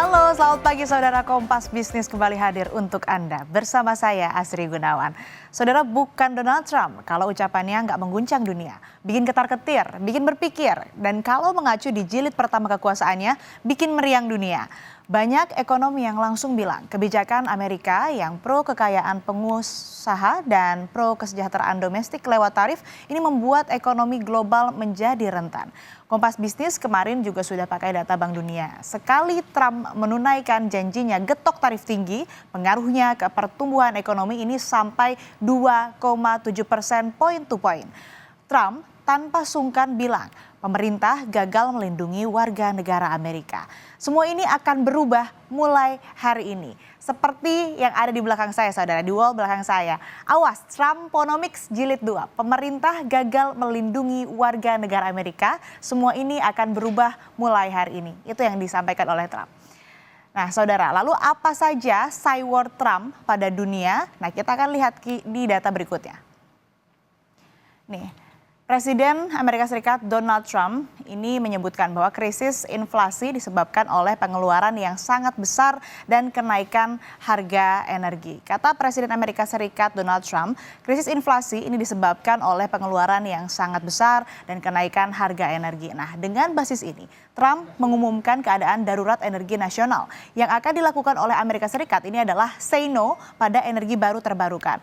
Halo, selamat pagi saudara. Kompas Bisnis kembali hadir untuk Anda. Bersama saya Asri Gunawan. Saudara, bukan Donald Trump kalau ucapannya nggak mengguncang dunia. Bikin ketar-ketir, bikin berpikir. Dan kalau mengacu di jilid pertama kekuasaannya, bikin meriang dunia. Banyak ekonomi yang langsung bilang kebijakan Amerika yang pro kekayaan pengusaha dan pro kesejahteraan domestik lewat tarif ini membuat ekonomi global menjadi rentan. Kompas Bisnis kemarin juga sudah pakai data Bank Dunia. Sekali Trump menunaikan janjinya getok tarif tinggi, pengaruhnya ke pertumbuhan ekonomi ini sampai 2,7% point to point. Trump tanpa sungkan bilang pemerintah gagal melindungi warga negara Amerika. Semua ini akan berubah mulai hari ini. Seperti yang ada di belakang saya, saudara, di wall belakang saya. Awas, Trumponomics jilid 2. Pemerintah gagal melindungi warga negara Amerika. Semua ini akan berubah mulai hari ini. Itu yang disampaikan oleh Trump. Nah, saudara, lalu apa saja cywar Trump pada dunia? Nah, kita akan lihat di data berikutnya. Nih. Presiden Amerika Serikat Donald Trump ini menyebutkan bahwa krisis inflasi disebabkan oleh pengeluaran yang sangat besar dan kenaikan harga energi. Kata Presiden Amerika Serikat Donald Trump, krisis inflasi ini disebabkan oleh pengeluaran yang sangat besar dan kenaikan harga energi. Nah, dengan basis ini, Trump mengumumkan keadaan darurat energi nasional. Yang akan dilakukan oleh Amerika Serikat ini adalah say no pada energi baru terbarukan.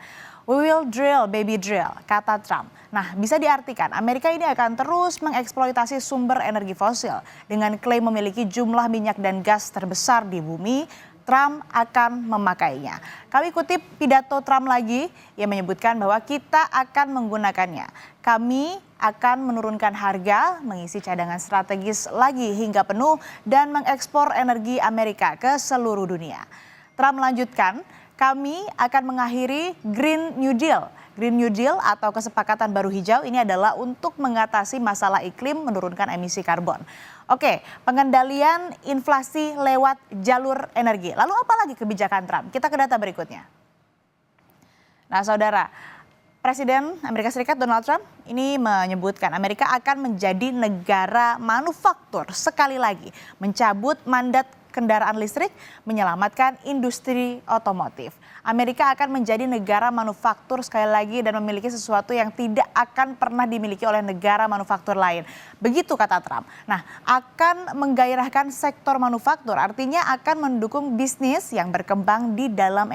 We will drill, baby drill, kata Trump. Nah, bisa diartikan Amerika ini akan terus mengeksploitasi sumber energi fosil. Dengan klaim memiliki jumlah minyak dan gas terbesar di bumi, Trump akan memakainya. Kami kutip pidato Trump lagi yang menyebutkan bahwa kita akan menggunakannya. Kami akan menurunkan harga, mengisi cadangan strategis lagi hingga penuh, dan mengekspor energi Amerika ke seluruh dunia. Trump melanjutkan, kami akan mengakhiri Green New Deal. Green New Deal atau kesepakatan baru hijau ini adalah untuk mengatasi masalah iklim menurunkan emisi karbon. Oke, pengendalian inflasi lewat jalur energi. Lalu apa lagi kebijakan Trump? Kita ke data berikutnya. Nah, saudara, Presiden Amerika Serikat Donald Trump ini menyebutkan Amerika akan menjadi negara manufaktur sekali lagi, mencabut mandat kendaraan listrik, menyelamatkan industri otomotif. Amerika akan menjadi negara manufaktur sekali lagi dan memiliki sesuatu yang tidak akan pernah dimiliki oleh negara manufaktur lain. Begitu kata Trump. Nah, akan menggairahkan sektor manufaktur, artinya akan mendukung bisnis yang berkembang di dalam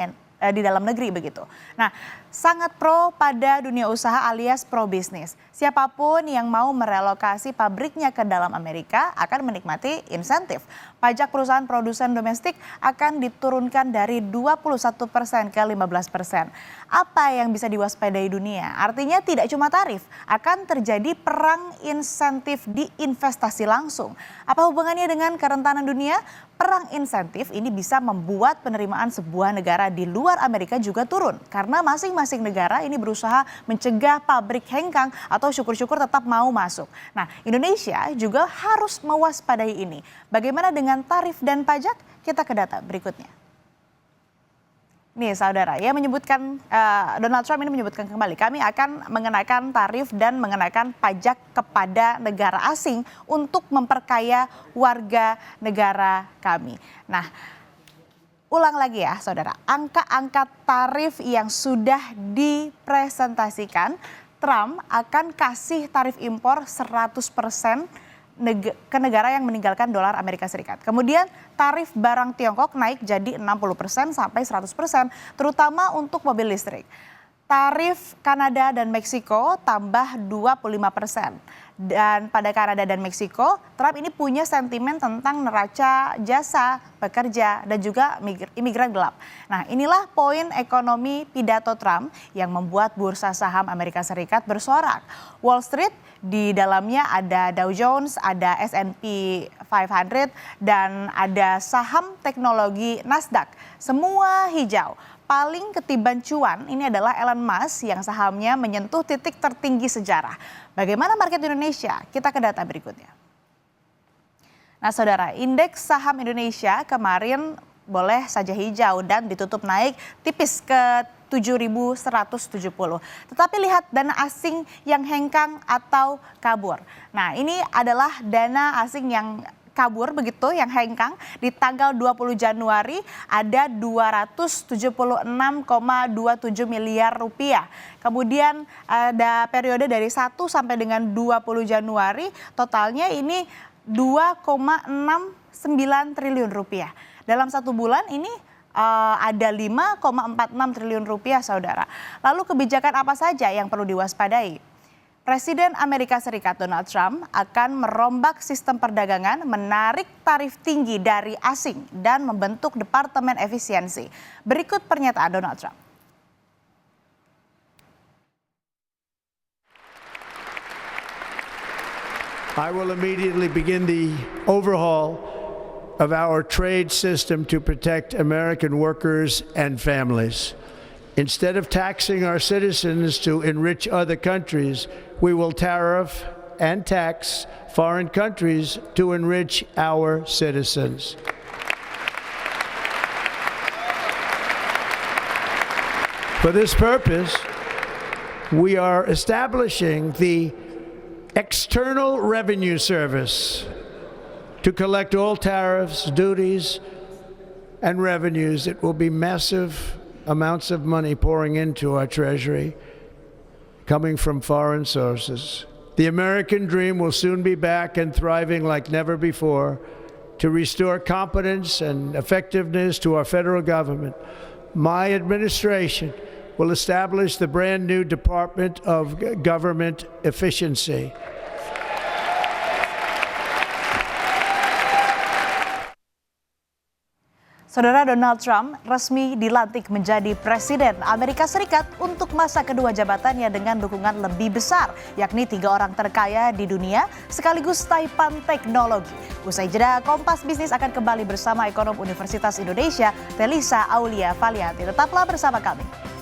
negeri begitu. Nah, sangat pro pada dunia usaha alias pro bisnis. Siapapun yang mau merelokasi pabriknya ke dalam Amerika akan menikmati insentif. Pajak perusahaan produsen domestik akan diturunkan dari 21% ke 15%. Apa yang bisa diwaspadai dunia? Artinya tidak cuma tarif, akan terjadi perang insentif di investasi langsung. Apa hubungannya dengan kerentanan dunia? Perang insentif ini bisa membuat penerimaan sebuah negara di luar Amerika juga turun. Karena masing-masing negara ini berusaha mencegah pabrik hengkang atau syukur-syukur tetap mau masuk. Nah, Indonesia juga harus mewaspadai ini. Bagaimana dengan tarif dan pajak? Kita ke data berikutnya. Nih saudara, ya menyebutkan Donald Trump ini menyebutkan kembali kami akan mengenakan tarif dan mengenakan pajak kepada negara asing untuk memperkaya warga negara kami. Nah, ulang lagi ya saudara, angka-angka tarif yang sudah dipresentasikan, Trump akan kasih tarif impor 100% ke negara yang meninggalkan dolar Amerika Serikat. Kemudian tarif barang Tiongkok naik jadi 60% sampai 100%, terutama untuk mobil listrik. Tarif Kanada dan Meksiko tambah 25%. Dan pada Kanada dan Meksiko, Trump ini punya sentimen tentang neraca jasa, pekerja, dan juga imigran gelap. Nah, inilah poin ekonomi pidato Trump yang membuat bursa saham Amerika Serikat bersorak. Wall Street di dalamnya ada Dow Jones, ada S&P 500, dan ada saham teknologi Nasdaq. Semua hijau. Paling ketiban cuan ini adalah Elon Musk yang sahamnya menyentuh titik tertinggi sejarah. Bagaimana market Indonesia? Kita ke data berikutnya. Nah saudara, indeks saham Indonesia kemarin boleh saja hijau dan ditutup naik tipis ke 7.170. Tetapi lihat dana asing yang hengkang atau kabur. Nah ini adalah dana asing yang kabur begitu yang hengkang di tanggal 20 Januari ada 276,27 miliar rupiah. Kemudian ada periode dari 1 sampai dengan 20 Januari totalnya ini 2,69 triliun rupiah. Dalam satu bulan ini ada 5,46 triliun rupiah, saudara. Lalu kebijakan apa saja yang perlu diwaspadai? Presiden Amerika Serikat Donald Trump akan merombak sistem perdagangan, menarik tarif tinggi dari asing, dan membentuk Departemen Efisiensi. Berikut pernyataan Donald Trump. I will immediately begin the overhaul of our trade system to protect American workers and families. Instead of taxing our citizens to enrich other countries, we will tariff and tax foreign countries to enrich our citizens. For this purpose, we are establishing the External Revenue Service to collect all tariffs, duties, and revenues. It will be massive amounts of money pouring into our treasury, coming from foreign sources. The American dream will soon be back and thriving like never before. To restore competence and effectiveness to our federal government, my administration will establish the brand new Department of Government Efficiency. Saudara, Donald Trump resmi dilantik menjadi Presiden Amerika Serikat untuk masa kedua jabatannya dengan dukungan lebih besar, yakni 3 orang terkaya di dunia sekaligus taipan teknologi. Usai jeda, Kompas Bisnis akan kembali bersama ekonom Universitas Indonesia, Telisa Aulia Valianti. Tetaplah bersama kami.